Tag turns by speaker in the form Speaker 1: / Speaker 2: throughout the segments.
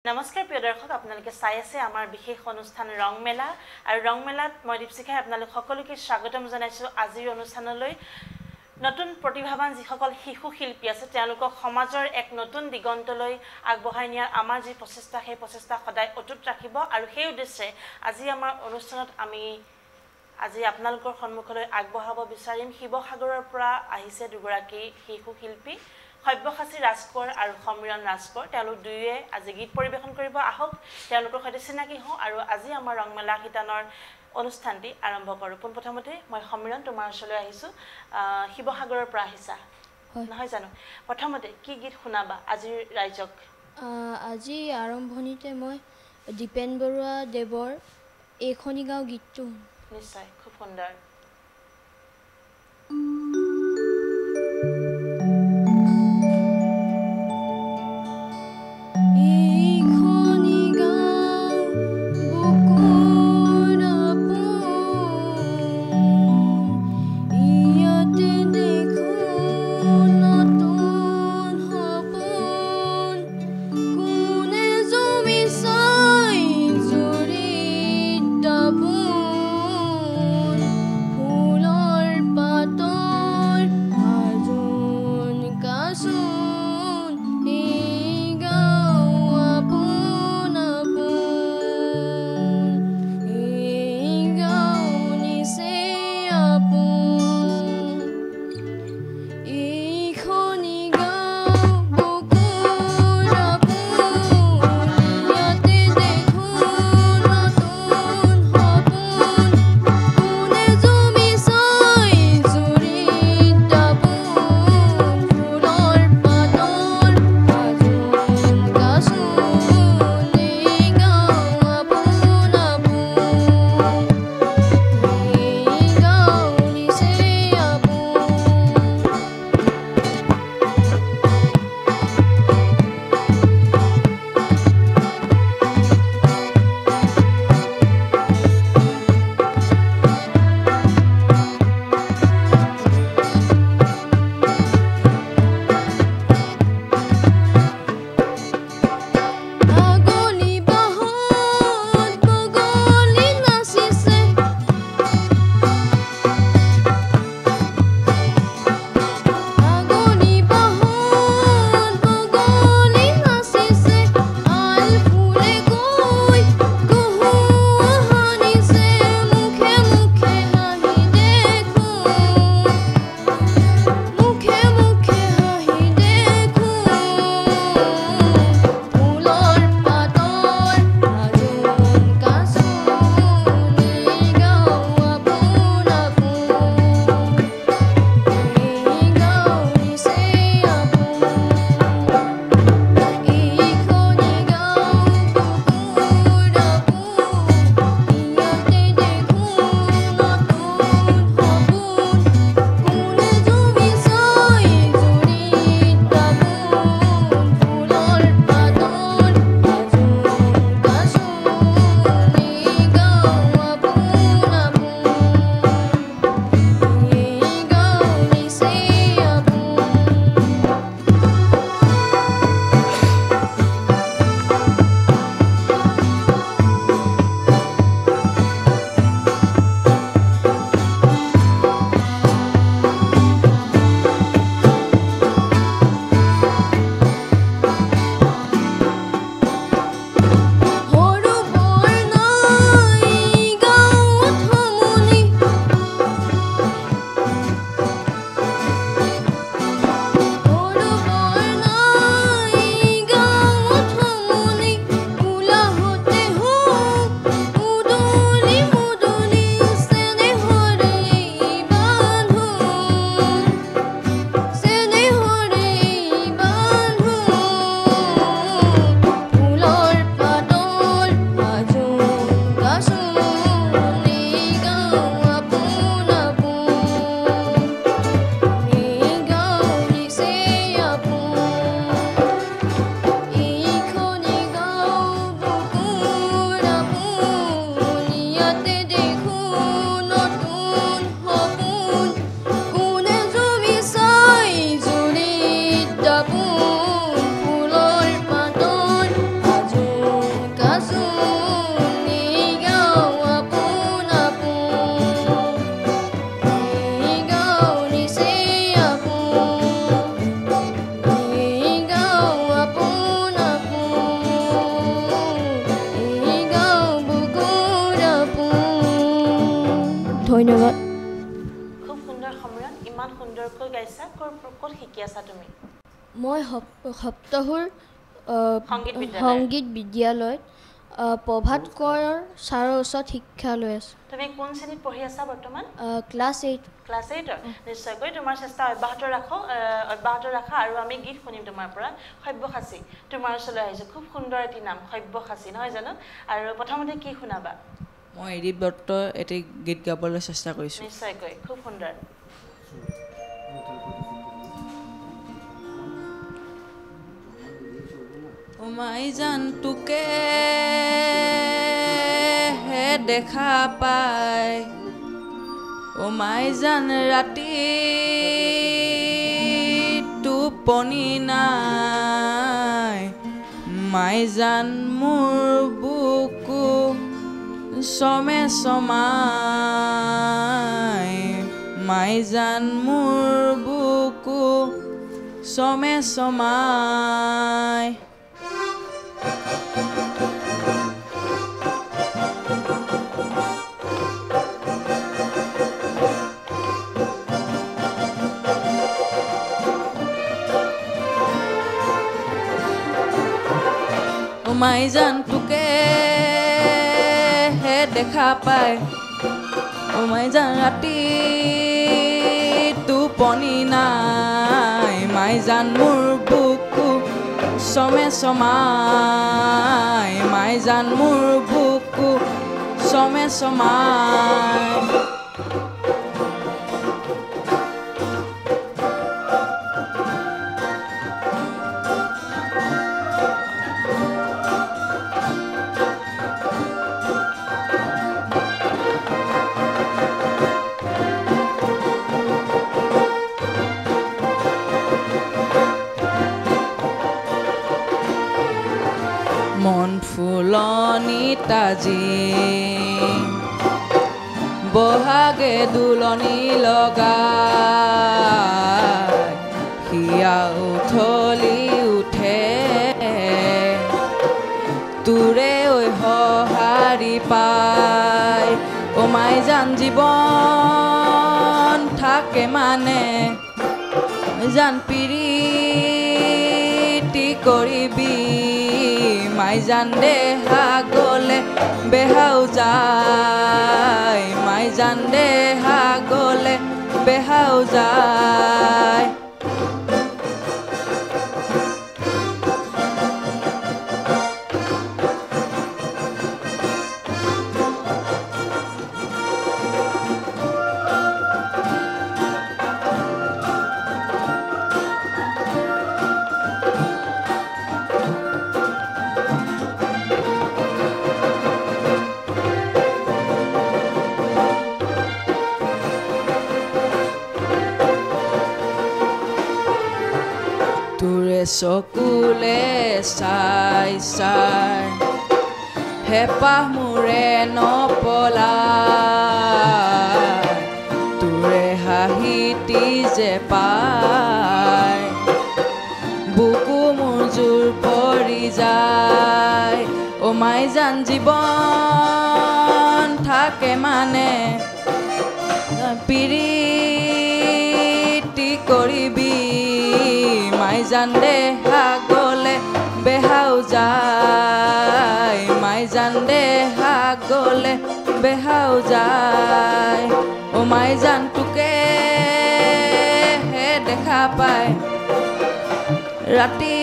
Speaker 1: নমস্কাৰ প্ৰিয় দৰ্শক আপোনালোকে চাই আছে আমাৰ বিশেষ অনুষ্ঠান ৰং মেলা আৰু ৰং মেলাত মই দীপশিখাই আপোনালোক সকলোকে স্বাগতম জনাইছো আজিৰ অনুষ্ঠানলৈ নতুন প্ৰতিভাৱান যিসকল শিশু শিল্পী আছে তেওঁলোকক সমাজৰ এক নতুন দিগন্তলৈ আগবঢ়াই নিয়াৰ আমাৰ যি প্ৰচেষ্টা সেই প্ৰচেষ্টা সদায় অটুট ৰাখিব আৰু সেই উদ্দেশ্যে আজি আমাৰ অনুষ্ঠানত আমি আজি আপোনালোকৰ সন্মুখলৈ আগবঢ়াব বিচাৰিম শিৱসাগৰৰ পৰা আহিছে দুগৰাকী শিশু শিল্পী সব্যসাচী ৰাজকোঁৱৰ আৰু সমীৰণ ৰাজকোঁৱৰ তেওঁলোক দুয়োৱে আজি গীত পৰিৱেশন কৰিব আহক তেওঁলোকৰ সৈতে চিনাকি হওঁ আৰু আজি আমাৰ ৰংমেলা শিতানৰ অনুষ্ঠানটি আৰম্ভ কৰোঁ পোনপ্ৰথমতে মই সমীৰণ তোমাৰ ওচৰলৈ আহিছোঁ শিৱসাগৰৰ পৰা আহিছা নহয় জানো প্ৰথমতে কি গীত শুনাবা আজিৰ ৰাইজক
Speaker 2: আজি আৰম্ভণিতে মই দীপেন বৰুৱা দেৱৰ এইখনি গাঁও গীতটো
Speaker 1: নিশ্চয় খুব সুন্দৰ
Speaker 2: ধন্যবাদ।
Speaker 1: খুব সুন্দৰ সমৰণ, ইমান সুন্দৰকৈ গাইছা। ক'ত শিকি আছা তুমি?
Speaker 2: মই সপ্তহুৰ
Speaker 1: সংগীত
Speaker 2: সংগীত বিদ্যালয়ত প্ৰভাত কোঁৱৰৰ ছাৰৰ ওচৰত শিক্ষা লৈ আছোঁ।
Speaker 1: তুমি কোন শ্ৰেণীত পঢ়ি আছা বৰ্তমান?
Speaker 2: ক্লাছ 8।
Speaker 1: ক্লাছ 8ৰ? নিশ্চয়কৈ তোমাৰ চেষ্টা অব্যাহত ৰাখা আৰু আমি গীত শুনিম তোমাৰ পৰা। সব্যসাচী তোমাৰ ওচৰলৈ আহিছোঁ। খুব সুন্দৰ এটি নাম, সব্যসাচী, নহয় জানো? আৰু প্ৰথমতে কি শুনাবা?
Speaker 3: মই এডিত দত্ত এটি গীত গাবলৈ চেষ্টা কৰিছোঁ।
Speaker 1: নিশ্চয়কৈ, খুব সুন্দৰ।
Speaker 3: ওমাই জান তোকে হে দেখা পায়, ওমাই জান ৰাতি টোপনি নাই, মাই জান মোৰ বুকু চমে চমাই, মাই জান মোৰ বুকু চমে চমাই। ওমাই জান তোকে হে দেখা পায়, ওমাই জান ৰাতি টোপনি নাই, মাই জান মোৰ বুকু চমে চমাই, মাই জান মোৰ বুকু চমে চমাই। মন ফুলনি তাজি বহাগে দুলনি লগাই, হিয়া উঠলি উঠে তোৰে ঐ সঁহাৰি পায়, ওমাই জান জীৱন থাকে মানে, জান পিৰিতি কৰিবি, মাই জান দেহা গলে বেহাও যায়, মাই জান দেহা গলে বেহাও যায়। তোৰে চকুলে চাই চাই হেঁপাহ মোৰে নপলায়, তোৰে হাঁহিটি যে পায় বুকু মোৰ জোৰ পৰি যায়, ওমাই জান জীৱন থাকে মানে, পিৰিতি কৰিবি, মাই জান দেহা গলে বেহাও যায়, মাই জান দেহা গলে বেহাও যায়, ওমাই জান তোকে হে দেখা পায়, ৰাতি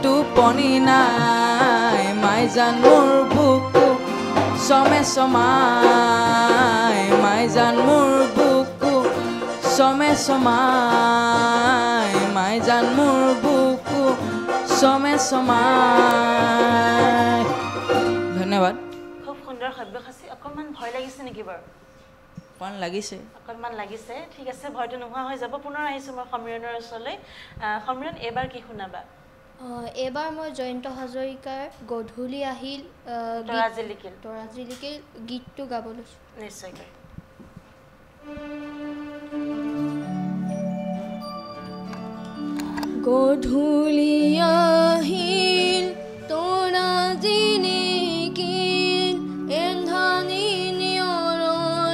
Speaker 3: টোপনি নাই, মাই জান মোৰ বুকু চমে চমাই, মাই জান মোৰ বুকু চমে চমাই, মাই জান মোৰ বুকু চমে চমাই। ধন্যবাদ।
Speaker 1: খুব সুন্দৰ সব্যসাচী। অকণমান ভয় লাগিছে নেকি বাৰু?
Speaker 3: অকণমান লাগিছে।
Speaker 1: অকণমান লাগিছে, ঠিক আছে, ভয়টো নোহোৱা হৈ যাব। পুনৰ আহিছোঁ মই সমীৰণৰ ওচৰলৈ। সমীৰণ, এইবাৰ কি শুনাবা?
Speaker 2: এইবাৰ মই জয়ন্ত হাজৰিকাৰ গধূলি আহিল তৰাজি লিকিল গীতটো গাব লৈছোঁ।
Speaker 1: নিশ্চয়কৈ।
Speaker 2: গধূলি আহিল তৰাজি লিকিল এন্ধানি নিয়ৰৰ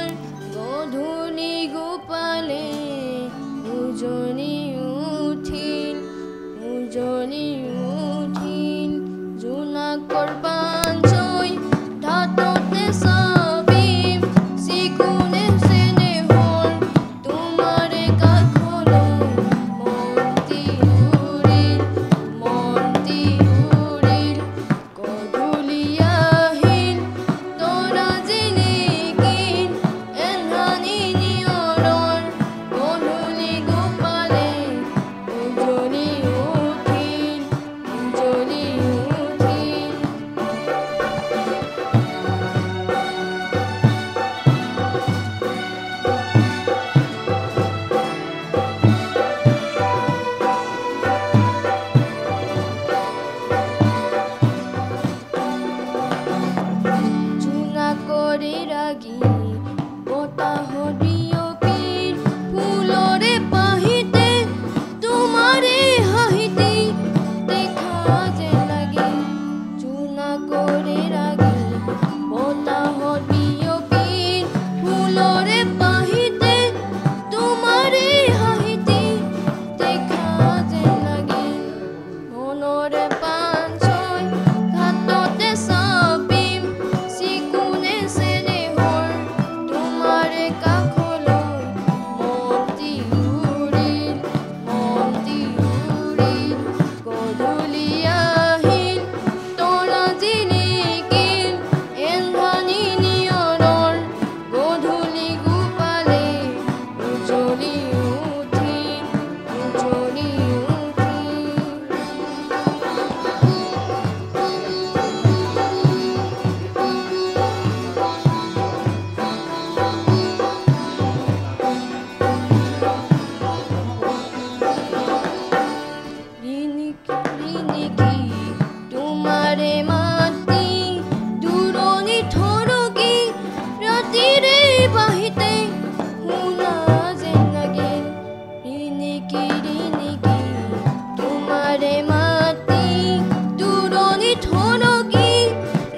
Speaker 2: থনকি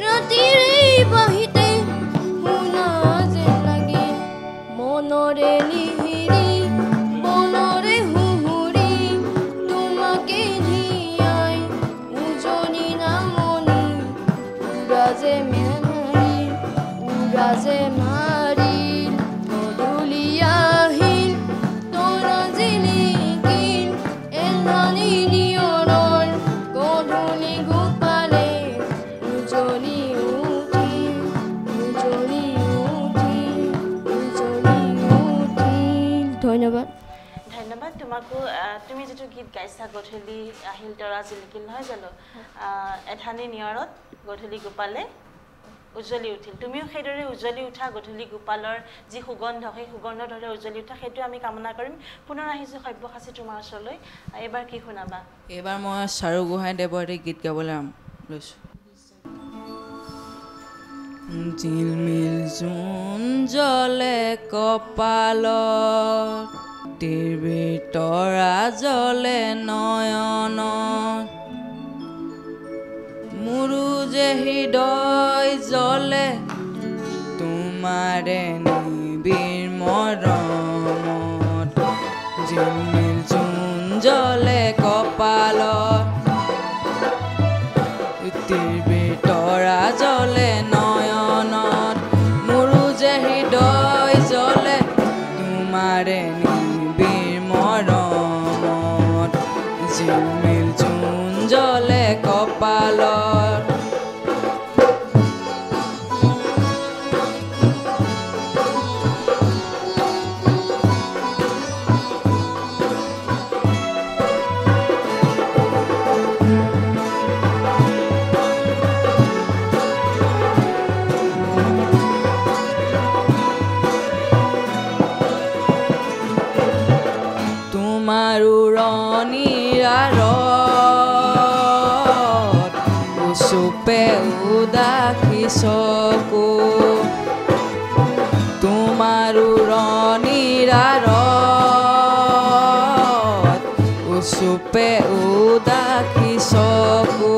Speaker 2: ৰাতিৰে বাহিতে শুনা যেন লাগে মনৰে নিহিৰি বনৰে হুহুৰি তোমাকে ধিয়াই উজনি নামনি উৰাজে মাৰি গধূলি আহিল তৰা জিলিকিল এলানি নিয়ৰৰ গধূলি গোপালে উজলি উঠিল ধন্যবাদ
Speaker 1: তোমাকো তুমি যেটো গীত গাইছা গধূলি আহিল তৰা জিলিকিল নহয় জানো এধানি নিয়ৰত গধূলি গোপালে উজ্জ্বলি উঠিল তুমিও সেইদৰে উজ্জ্বলি উঠা গধূলি গোপালৰ যি সুগন্ধ সেই সুগন্ধ ধৰে উজ্জ্বলি উঠা সেইটো আমি কামনা কৰিম পুনৰ আহিছোঁ সব্যসাচী তোমাৰ ওচৰলৈ এবাৰ কি শুনাবা
Speaker 3: এবাৰ মই চাৰু গোহাঁই দেৱৰ গীত গাবলৈ লৈছোঁ ঝিলমিল জোন জ্বলে কপালত টিভি তৰা জ্বলে নয়নত মোৰো যে হৃদয় জ্বলে তোমাৰে নিবিড় মৰমত ঝিলমিল জোন জ্বলে কপালত টিভি তৰা জ্বলে নয়নত মোৰো যে হৃদয় জ্বলে তোমাৰে নিবিড় মৰমত ঝিলমিল জোন জ্বলে কপালত তোমাৰ উৰণিৰ আঁৰত উচুপে উদাসী চকু তোমাৰ উৰণিৰ আঁৰত উচুপে উদাসী চকু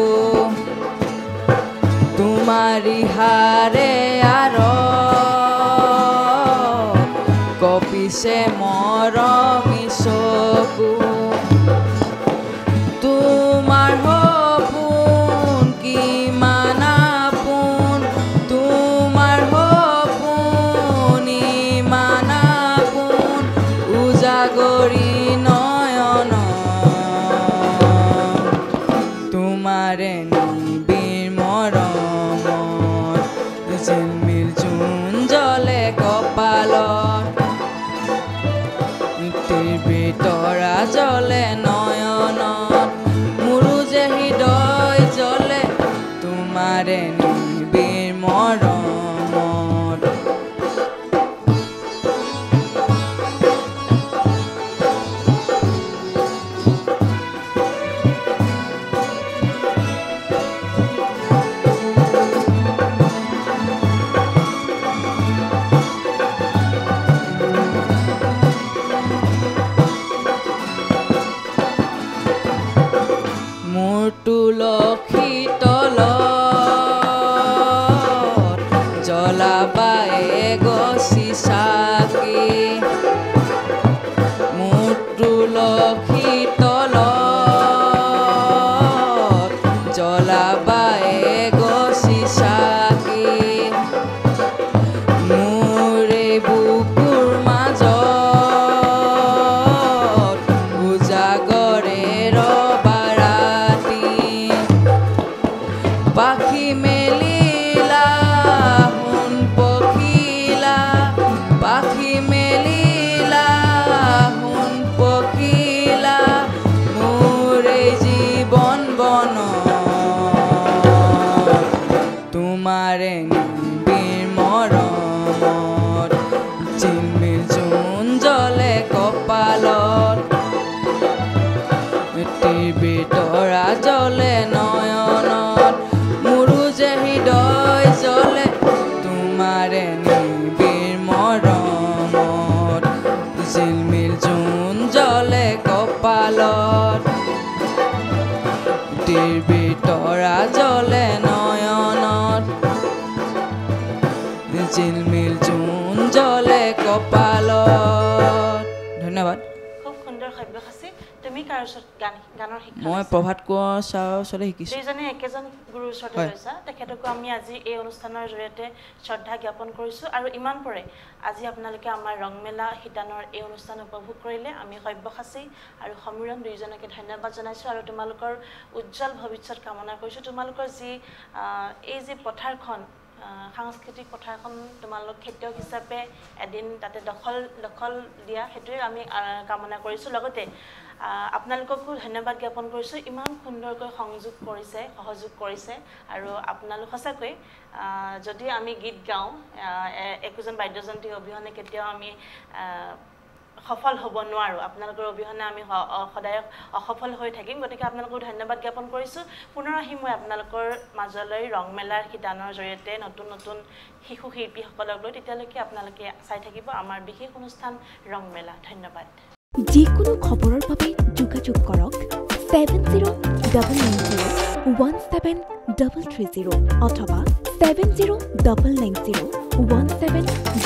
Speaker 3: তোমাৰ ইহাৰে আঁৰত কপিছে মৰমী চকু তোমাৰ সপোন কিমান আপোন তোমাৰ সপোন ইমান আপোন উজাগৰি নয়ন তোমাৰে নিবিড় মৰমত ঝিলমিল জোন জ্বলে কপালত টিভি তৰা জ্বলে নয়নত মোৰো যে হৃদয় জ্বলে তোমাৰে নিবিড় মৰমত মোৰ তুলসী তলত জ্বলাবায়ে গছি চাকি মোৰ তুলসী তলত জ্বলাবায়ে গছি চাকি মোৰ এই বুকুৰ মাজত উজাগৰে পাখি মেলিলা শুন পখিলা পাখি মেলিলা শুন পখিলা মোৰ এই জীৱন বন তোমাৰে নিবিড় মৰমত ঝিলমিল জোন জ্বলে কপালত টিভি তৰা জ্বলে নয়নত মোৰো যে হৃদয় জ্বলে তোমাৰে নিবিড় মৰমত ঝিলমিল জোন জ্বলে কপালত টিভি তৰা জ্বলে জিলমিল জোন জ্বলে কপালত ধন্যবাদ
Speaker 1: খুব সুন্দৰ সব্যসাচী তুমি কাৰ ওচৰত গানৰ শিক্ষা
Speaker 3: মই প্ৰভাত কোঁৱৰ ছাৰৰ ওচৰতে শিকিছোঁ
Speaker 1: দুইজনে একেজন গুৰুৰ ওচৰতে লৈছা তেখেতকো আমি আজি এই অনুষ্ঠানৰ জৰিয়তে শ্ৰদ্ধা জ্ঞাপন কৰিছোঁ আৰু ইমান পৰে আজি আপোনালোকে আমাৰ ৰংমেলা শিতানৰ এই অনুষ্ঠান উপভোগ কৰিলে আমি সব্যসাচী আৰু সমীৰণ দুইজনকে ধন্যবাদ জনাইছোঁ আৰু তোমালোকৰ উজ্জ্বল ভৱিষ্যত কামনা কৰিছোঁ তোমালোকৰ যি এই যি পথাৰখন সাংস্কৃতিক পথাৰখন তোমালোক খেতিয়ক হিচাপে এদিন তাতে দখল দিয়া সেইটোৱে আমি কামনা কৰিছোঁ লগতে আপোনালোককো ধন্যবাদ জ্ঞাপন কৰিছোঁ ইমান সুন্দৰকৈ সহযোগ কৰিছে আৰু আপোনালোক সঁচাকৈ যদি আমি গীত গাওঁ একোজন বাদ্যযন্ত্ৰী অবিহনে কেতিয়াও আমি সফল হ'ব নোৱাৰোঁ আপোনালোকৰ অবিহনে আমি সদায় অসফল হৈ থাকিম গতিকে আপোনালোকক ধন্যবাদ জ্ঞাপন কৰিছোঁ পুনৰ আহিম মই আপোনালোকৰ মাজলৈ ৰংমেলাৰ শিতানৰ জৰিয়তে নতুন শিশু শিল্পীসকলক লৈ তেতিয়ালৈকে আপোনালোকে চাই থাকিব আমাৰ বিশেষ অনুষ্ঠান ৰংমেলা ধন্যবাদ
Speaker 4: যিকোনো খবৰৰ বাবে যোগাযোগ কৰক 7099017330 অথবা 7099017330